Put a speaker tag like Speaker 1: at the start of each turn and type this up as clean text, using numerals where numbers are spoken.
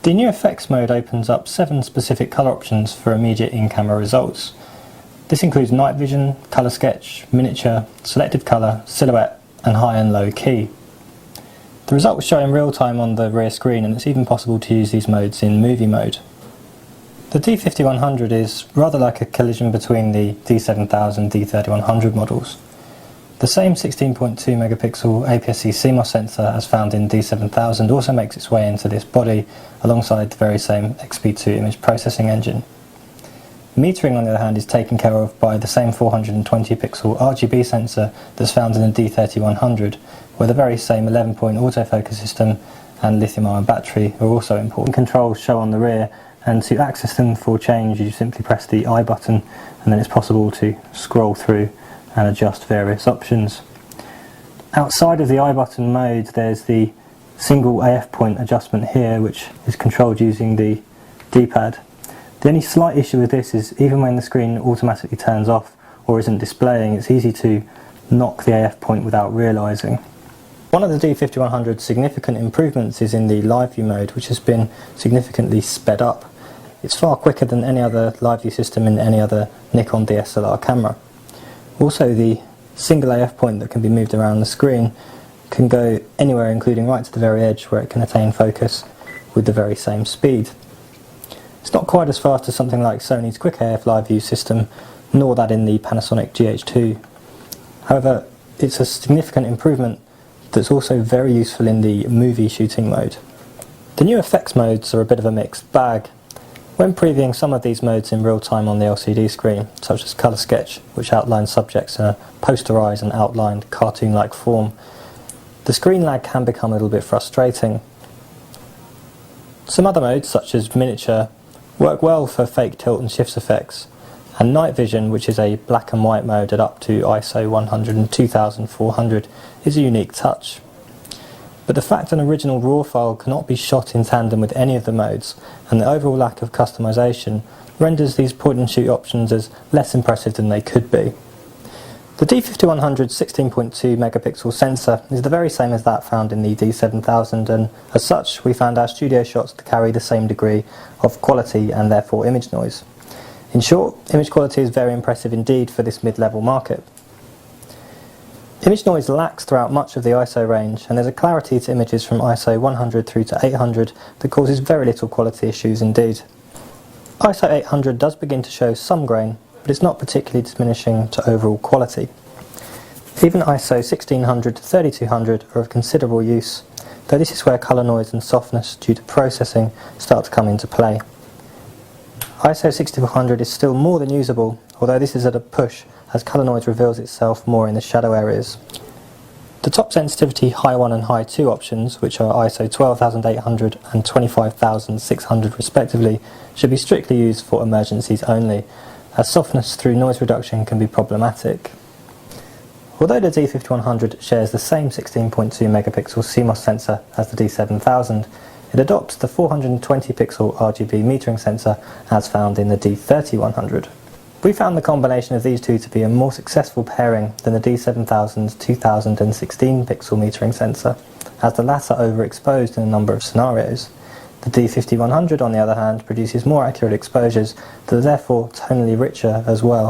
Speaker 1: The new effects mode opens up 7 specific colour options for immediate in-camera results. This includes night vision, colour sketch, miniature, selective colour, silhouette and high and low key. The results show in real time on the rear screen, and it's even possible to use these modes in movie mode. The D50-100 is rather like a collision between the D7000 D3100 models. The same 16.2 megapixel APS-C CMOS sensor as found in D7000 also makes its way into this body alongside the very same XP2 image processing engine. Metering, on the other hand, is taken care of by the same 420 pixel RGB sensor that's found in the D3100, where the very same 11-point autofocus system and lithium-ion battery are also important. Controls show on the rear, and to access them for change you simply press the I button, and then it's possible to scroll through and adjust various options. Outside of the I button mode there's the single AF point adjustment here, which is controlled using the D-pad. The only slight issue with this is even when the screen automatically turns off or isn't displaying, it's easy to knock the AF point without realising. One of the D50-100's significant improvements is in the live view mode, which has been significantly sped up. It's far quicker than any other live view system in any other Nikon DSLR camera. Also, the single AF point that can be moved around the screen can go anywhere, including right to the very edge, where it can attain focus with the very same speed. It's not quite as fast as something like Sony's Quick AF live view system, nor that in the Panasonic GH2. However, it's a significant improvement that's also very useful in the movie shooting mode. The new effects modes are a bit of a mixed bag. When previewing some of these modes in real time on the LCD screen, such as colour sketch, which outlines subjects in a posterised and outlined cartoon-like form, the screen lag can become a little bit frustrating. Some other modes, such as miniature, work well for fake tilt and shifts effects, and night vision, which is a black and white mode at up to ISO 100 and 2400, is a unique touch. But the fact an original RAW file cannot be shot in tandem with any of the modes, and the overall lack of customisation, renders these point-and-shoot options as less impressive than they could be. The D50-100's 16.2 megapixel sensor is the very same as that found in the D7000, and as such we found our studio shots to carry the same degree of quality and therefore image noise. In short, image quality is very impressive indeed for this mid-level market. Image noise lacks throughout much of the ISO range, and there's a clarity to images from ISO 100 through to 800 that causes very little quality issues indeed. ISO 800 does begin to show some grain, but it's not particularly diminishing to overall quality. Even ISO 1600 to 3200 are of considerable use, though this is where colour noise and softness due to processing start to come into play. ISO 6400 is still more than usable, although this is at a push as colour noise reveals itself more in the shadow areas. The top sensitivity High 1 and High 2 options, which are ISO 12800 and 25600 respectively, should be strictly used for emergencies only, as softness through noise reduction can be problematic. Although the D50-100 shares the same 16.2 megapixel CMOS sensor as the D7000, it adopts the 420 pixel RGB metering sensor as found in the D30-100. We found the combination of these two to be a more successful pairing than the D7000's 2016 pixel metering sensor, as the latter overexposed in a number of scenarios. The D50-100 on the other hand produces more accurate exposures that are therefore tonally richer as well.